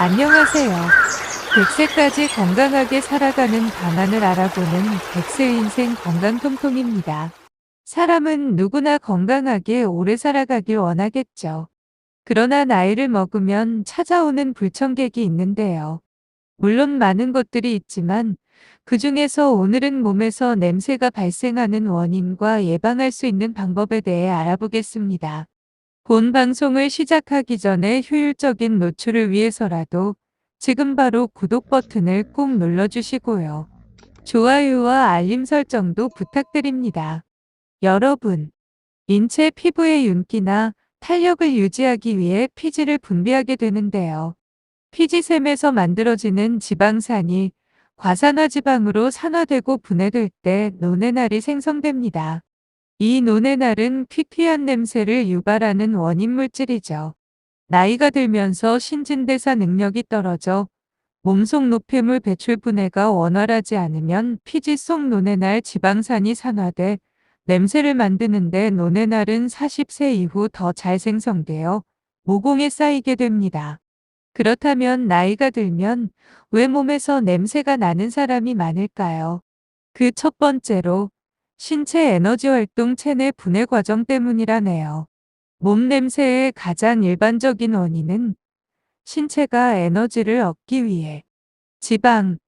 안녕하세요. 100세까지 건강하게 살아가는 방안을 알아보는 100세 인생 건강통통입니다. 사람은 누구나 건강하게 오래 살아가길 원하겠죠. 그러나 나이를 먹으면 찾아오는 불청객이 있는데요. 물론 많은 것들이 있지만 그 중에서 오늘은 몸에서 냄새가 발생하는 원인과 예방할 수 있는 방법에 대해 알아보겠습니다. 본 방송을 시작하기 전에 효율적인 노출을 위해서라도 지금 바로 구독 버튼을 꼭 눌러주시고요. 좋아요와 알림 설정도 부탁드립니다. 여러분, 인체 피부의 윤기나 탄력을 유지하기 위해 피지를 분비하게 되는데요. 피지샘에서 만들어지는 지방산이 과산화지방으로 산화되고 분해될 때 노네날이 생성됩니다. 이 노네날은 퀴퀴한 냄새를 유발하는 원인 물질이죠. 나이가 들면서 신진대사 능력이 떨어져 몸속 노폐물 배출 분해가 원활하지 않으면 피지 속 노네날 지방산이 산화돼 냄새를 만드는데 노네날은 40세 이후 더 잘 생성되어 모공에 쌓이게 됩니다. 그렇다면 나이가 들면 왜 몸에서 냄새가 나는 사람이 많을까요? 그 첫 번째로 신체 에너지 활동 체내 분해 과정 때문이라네요. 몸 냄새의 가장 일반적인 원인은 신체가 에너지를 얻기 위해 지방,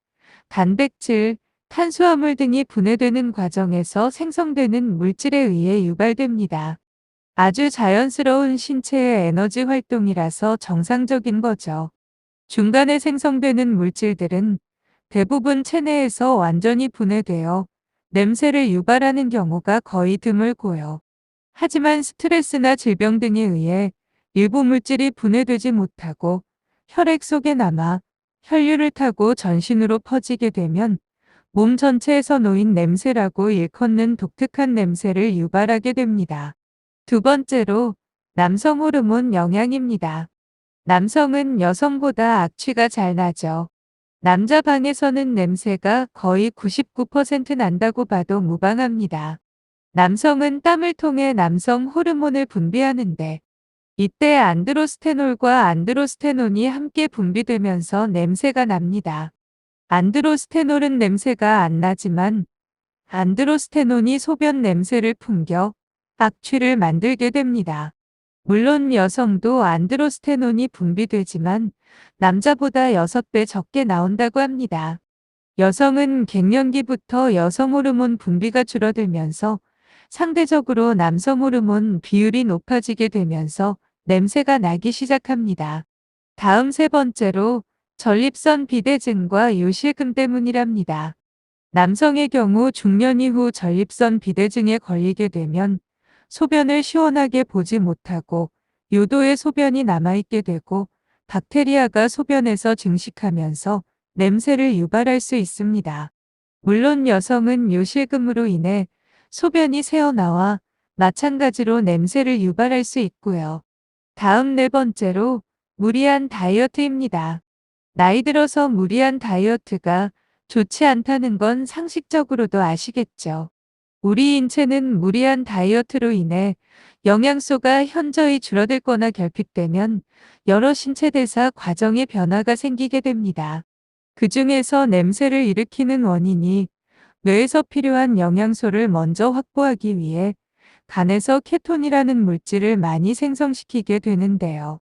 단백질, 탄수화물 등이 분해되는 과정에서 생성되는 물질에 의해 유발됩니다. 아주 자연스러운 신체의 에너지 활동이라서 정상적인 거죠. 중간에 생성되는 물질들은 대부분 체내에서 완전히 분해되어 냄새를 유발하는 경우가 거의 드물고요. 하지만 스트레스나 질병 등에 의해 일부 물질이 분해되지 못하고 혈액 속에 남아 혈류를 타고 전신으로 퍼지게 되면 몸 전체에서 놓인 냄새라고 일컫는 독특한 냄새를 유발하게 됩니다. 두 번째로 남성 호르몬 영향입니다. 남성은 여성보다 악취가 잘 나죠. 남자 방에서는 냄새가 거의 99% 난다고 봐도 무방합니다. 남성은 땀을 통해 남성 호르몬을 분비하는데 이때 안드로스테놀과 안드로스테논이 함께 분비되면서 냄새가 납니다. 안드로스테놀은 냄새가 안 나지만 안드로스테논이 소변 냄새를 풍겨 악취를 만들게 됩니다. 물론 여성도 안드로스테논이 분비되지만 남자보다 6배 적게 나온다고 합니다. 여성은 갱년기부터 여성 호르몬 분비가 줄어들면서 상대적으로 남성 호르몬 비율이 높아지게 되면서 냄새가 나기 시작합니다. 다음 세 번째로 전립선 비대증과 요실금 때문이랍니다. 남성의 경우 중년 이후 전립선 비대증에 걸리게 되면 소변을 시원하게 보지 못하고 요도에 소변이 남아있게 되고 박테리아가 소변에서 증식하면서 냄새를 유발할 수 있습니다. 물론 여성은 요실금으로 인해 소변이 새어나와 마찬가지로 냄새를 유발할 수 있고요. 다음 네 번째로 무리한 다이어트입니다. 나이 들어서 무리한 다이어트가 좋지 않다는 건 상식적으로도 아시겠죠. 우리 인체는 무리한 다이어트로 인해 영양소가 현저히 줄어들거나 결핍되면 여러 신체대사 과정에 변화가 생기게 됩니다. 그 중에서 냄새를 일으키는 원인이 뇌에서 필요한 영양소를 먼저 확보하기 위해 간에서 케톤이라는 물질을 많이 생성시키게 되는데요.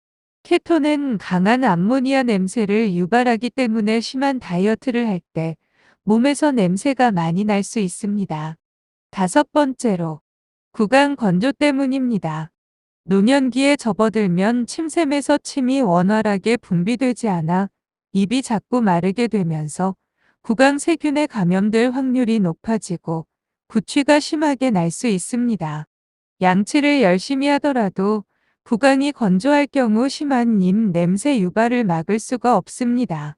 케톤은 강한 암모니아 냄새를 유발하기 때문에 심한 다이어트를 할 때 몸에서 냄새가 많이 날 수 있습니다. 다섯 번째로 구강 건조 때문입니다. 노년기에 접어들면 침샘에서 침이 원활하게 분비되지 않아 입이 자꾸 마르게 되면서 구강 세균에 감염될 확률이 높아지고 구취가 심하게 날 수 있습니다. 양치를 열심히 하더라도 구강이 건조할 경우 심한 입 냄새 유발을 막을 수가 없습니다.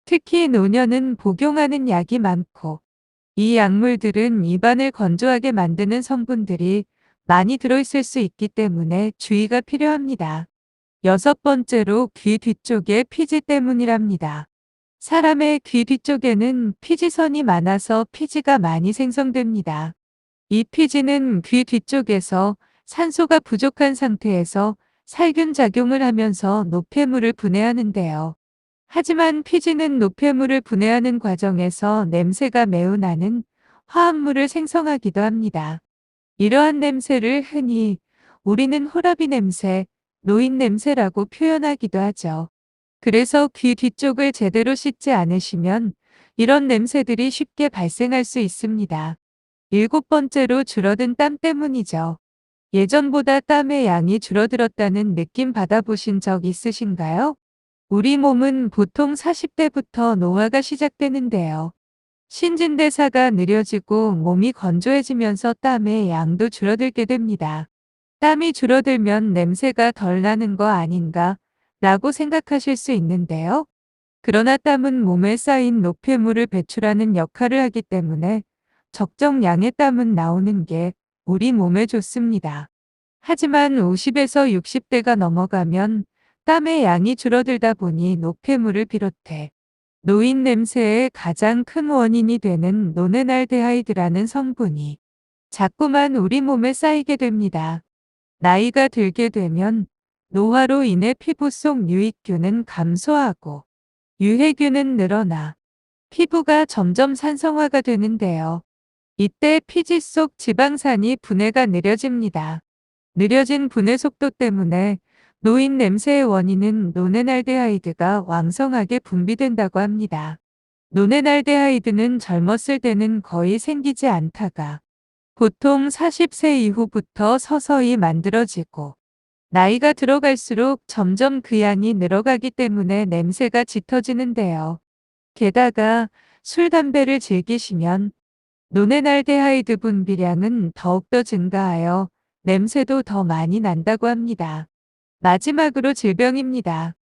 특히 노년은 복용하는 약이 많고 이 약물들은 입안을 건조하게 만드는 성분들이 많이 들어있을 수 있기 때문에 주의가 필요합니다. 여섯 번째로 귀 뒤쪽의 피지 때문이랍니다. 사람의 귀 뒤쪽에는 피지선이 많아서 피지가 많이 생성됩니다. 이 피지는 귀 뒤쪽에서 산소가 부족한 상태에서 살균 작용을 하면서 노폐물을 분해하는데요. 하지만 피지는 노폐물을 분해하는 과정에서 냄새가 매우 나는 화합물을 생성하기도 합니다. 이러한 냄새를 흔히 우리는 호라비 냄새, 노인 냄새라고 표현하기도 하죠. 그래서 귀 뒤쪽을 제대로 씻지 않으시면 이런 냄새들이 쉽게 발생할 수 있습니다. 일곱 번째로 줄어든 땀 때문이죠. 예전보다 땀의 양이 줄어들었다는 느낌 받아보신 적 있으신가요? 우리 몸은 보통 40대부터 노화가 시작되는데요. 신진대사가 느려지고 몸이 건조해지면서 땀의 양도 줄어들게 됩니다. 땀이 줄어들면 냄새가 덜 나는 거 아닌가 라고 생각하실 수 있는데요. 그러나 땀은 몸에 쌓인 노폐물을 배출하는 역할을 하기 때문에 적정 양의 땀은 나오는 게 우리 몸에 좋습니다. 하지만 50에서 60대가 넘어가면 땀의 양이 줄어들다 보니 노폐물을 비롯해 노인 냄새의 가장 큰 원인이 되는 노네날데하이드라는 성분이 자꾸만 우리 몸에 쌓이게 됩니다. 나이가 들게 되면 노화로 인해 피부 속 유익균은 감소하고 유해균은 늘어나 피부가 점점 산성화가 되는데요. 이때 피지 속 지방산이 분해가 느려집니다. 느려진 분해 속도 때문에 노인 냄새의 원인은 노네날데하이드가 왕성하게 분비된다고 합니다. 노네날데하이드는 젊었을 때는 거의 생기지 않다가 보통 40세 이후부터 서서히 만들어지고 나이가 들어갈수록 점점 그 양이 늘어가기 때문에 냄새가 짙어지는데요. 게다가 술, 담배를 즐기시면 노네날데하이드 분비량은 더욱더 증가하여 냄새도 더 많이 난다고 합니다. 마지막으로 질병입니다.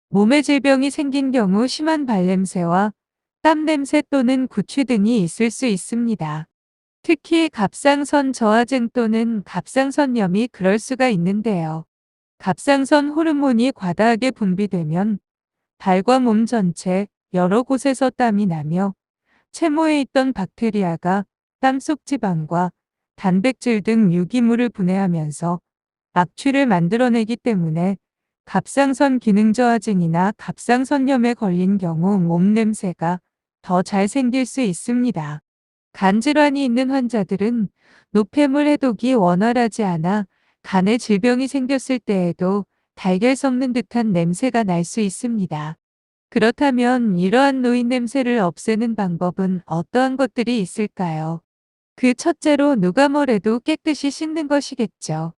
몸에 질병이 생긴 경우 심한 발냄새와 땀냄새 또는 구취 등이 있을 수 있습니다. 특히 갑상선 저하증 또는 갑상선염이 그럴 수가 있는데요. 갑상선 호르몬이 과다하게 분비되면 발과 몸 전체 여러 곳에서 땀이 나며 체모에 있던 박테리아가 땀속 지방과 단백질 등 유기물을 분해하면서 악취를 만들어내기 때문에 갑상선 기능 저하증이나 갑상선염에 걸린 경우 몸 냄새가 더 잘 생길 수 있습니다. 간질환이 있는 환자들은 노폐물 해독이 원활하지 않아 간에 질병이 생겼을 때에도 달걀 썩는 듯한 냄새가 날 수 있습니다. 그렇다면 이러한 노인 냄새를 없애는 방법은 어떠한 것들이 있을까요? 그 첫째로 누가 뭐래도 깨끗이 씻는 것이겠죠.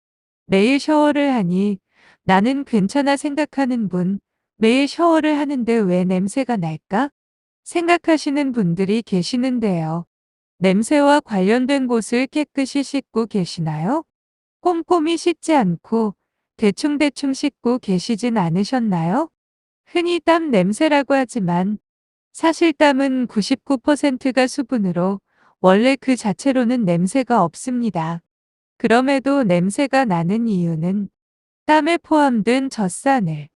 매일 샤워를 하니 나는 괜찮아 생각하는 분, 매일 샤워를 하는데 왜 냄새가 날까? 생각하시는 분들이 계시는데요. 냄새와 관련된 곳을 깨끗이 씻고 계시나요? 꼼꼼히 씻지 않고 대충대충 씻고 계시진 않으셨나요? 흔히 땀 냄새라고 하지만 사실 땀은 99%가 수분으로 원래 그 자체로는 냄새가 없습니다. 그럼에도 냄새가 나는 이유는 땀에 포함된 젖산을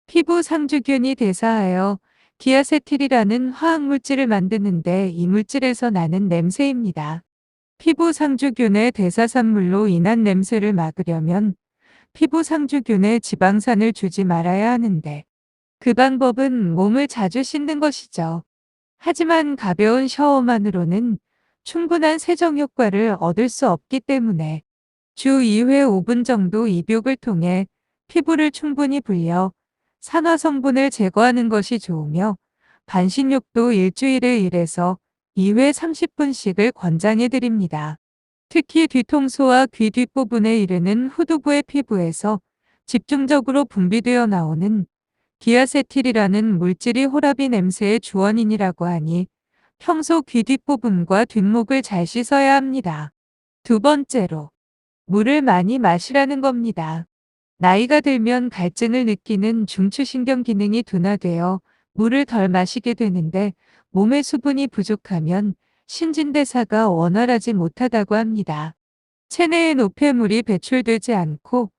피부 상주균이 대사하여 디아세틸이라는 화학물질을 만드는데 이 물질에서 나는 냄새입니다. 피부 상주균의 대사산물로 인한 냄새를 막으려면 피부 상주균에 지방산을 주지 말아야 하는데 그 방법은 몸을 자주 씻는 것이죠. 하지만 가벼운 샤워만으로는 충분한 세정 효과를 얻을 수 없기 때문에 주 2회 5분 정도 입욕을 통해 피부를 충분히 불려 산화 성분을 제거하는 것이 좋으며 반신욕도 일주일에 1에서 2회 30분씩을 권장해 드립니다. 특히 뒤통수와 귀 뒷부분에 이르는 후두부의 피부에서 집중적으로 분비되어 나오는 디아세틸이라는 물질이 호라비 냄새의 주원인이라고 하니 평소 귀 뒷부분과 뒷목을 잘 씻어야 합니다. 두 번째로 물을 많이 마시라는 겁니다. 나이가 들면 갈증을 느끼는 중추신경 기능이 둔화되어 물을 덜 마시게 되는데 몸에 수분이 부족하면 신진대사가 원활하지 못하다고 합니다. 체내에 노폐물이 배출되지 않고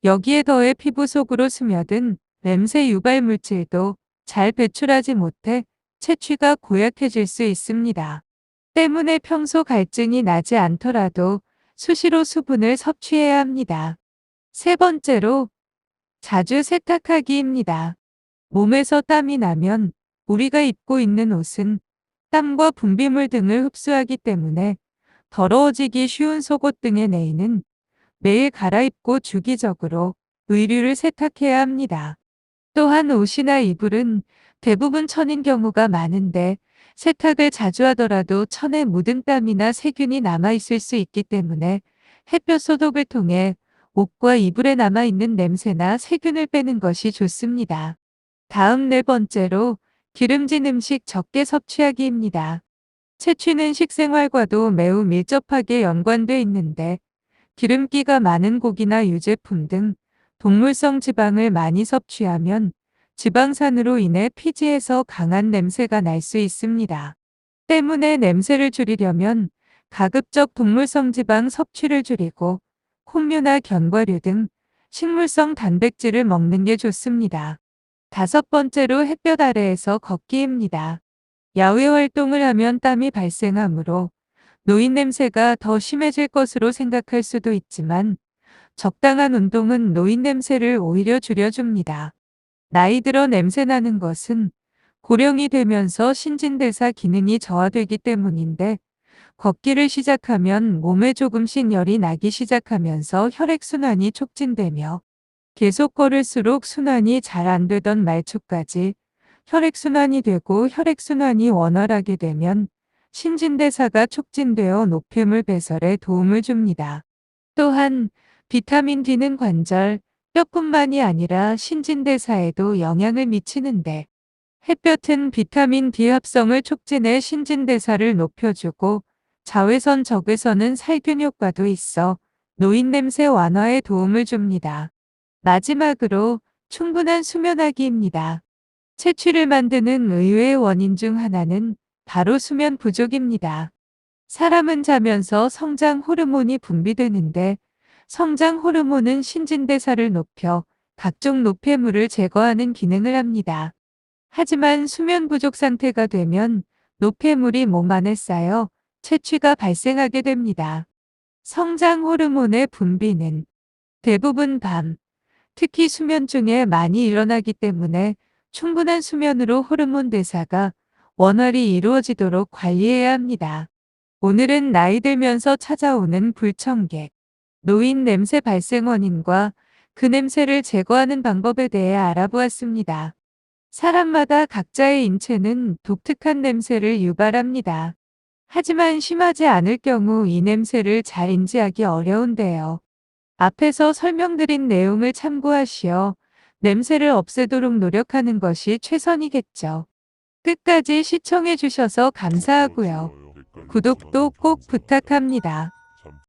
여기에 더해 피부 속으로 스며든 냄새 유발 물질도 잘 배출하지 못해 채취가 고약해질 수 있습니다. 때문에 평소 갈증이 나지 않더라도 수시로 수분을 섭취해야 합니다. 세 번째로 자주 세탁하기입니다. 몸에서 땀이 나면 우리가 입고 있는 옷은 땀과 분비물 등을 흡수하기 때문에 더러워지기 쉬운 속옷 등의 내의는 매일 갈아입고 주기적으로 의류를 세탁해야 합니다. 또한 옷이나 이불은 대부분 천인 경우가 많은데 세탁을 자주 하더라도 천에 묻은 땀이나 세균이 남아있을 수 있기 때문에 햇볕 소독을 통해 옷과 이불에 남아있는 냄새나 세균을 빼는 것이 좋습니다. 다음 네 번째로 기름진 음식 적게 섭취하기입니다. 채취는 식생활과도 매우 밀접하게 연관돼 있는데 기름기가 많은 고기나 유제품 등 동물성 지방을 많이 섭취하면 지방산으로 인해 피지에서 강한 냄새가 날 수 있습니다. 때문에 냄새를 줄이려면 가급적 동물성 지방 섭취를 줄이고 콩류나 견과류 등 식물성 단백질을 먹는 게 좋습니다. 다섯 번째로 햇볕 아래에서 걷기입니다. 야외 활동을 하면 땀이 발생하므로 노인 냄새가 더 심해질 것으로 생각할 수도 있지만 적당한 운동은 노인 냄새를 오히려 줄여줍니다. 나이 들어 냄새 나는 것은 고령이 되면서 신진대사 기능이 저하되기 때문인데 걷기를 시작하면 몸에 조금씩 열이 나기 시작하면서 혈액순환이 촉진되며 계속 걸을수록 순환이 잘 안 되던 말초까지 혈액순환이 되고 혈액순환이 원활하게 되면 신진대사가 촉진되어 노폐물 배설에 도움을 줍니다. 또한 비타민 D는 관절, 뼈뿐만이 아니라 신진대사에도 영향을 미치는데 햇볕은 비타민 D 합성을 촉진해 신진대사를 높여주고 자외선 적외선은 살균 효과도 있어 노인 냄새 완화에 도움을 줍니다. 마지막으로 충분한 수면하기입니다. 체취를 만드는 의외의 원인 중 하나는 바로 수면 부족입니다. 사람은 자면서 성장 호르몬이 분비되는데 성장 호르몬은 신진대사를 높여 각종 노폐물을 제거하는 기능을 합니다. 하지만 수면 부족 상태가 되면 노폐물이 몸 안에 쌓여 체취가 발생하게 됩니다. 성장 호르몬의 분비는 대부분 밤, 특히 수면 중에 많이 일어나기 때문에 충분한 수면으로 호르몬 대사가 원활히 이루어지도록 관리해야 합니다. 오늘은 나이 들면서 찾아오는 불청객, 노인 냄새 발생 원인과 그 냄새를 제거하는 방법에 대해 알아보았습니다. 사람마다 각자의 인체는 독특한 냄새를 유발합니다. 하지만 심하지 않을 경우 이 냄새를 잘 인지하기 어려운데요. 앞에서 설명드린 내용을 참고하시어 냄새를 없애도록 노력하는 것이 최선이겠죠. 끝까지 시청해 주셔서 감사하고요. 구독도 꼭 부탁합니다.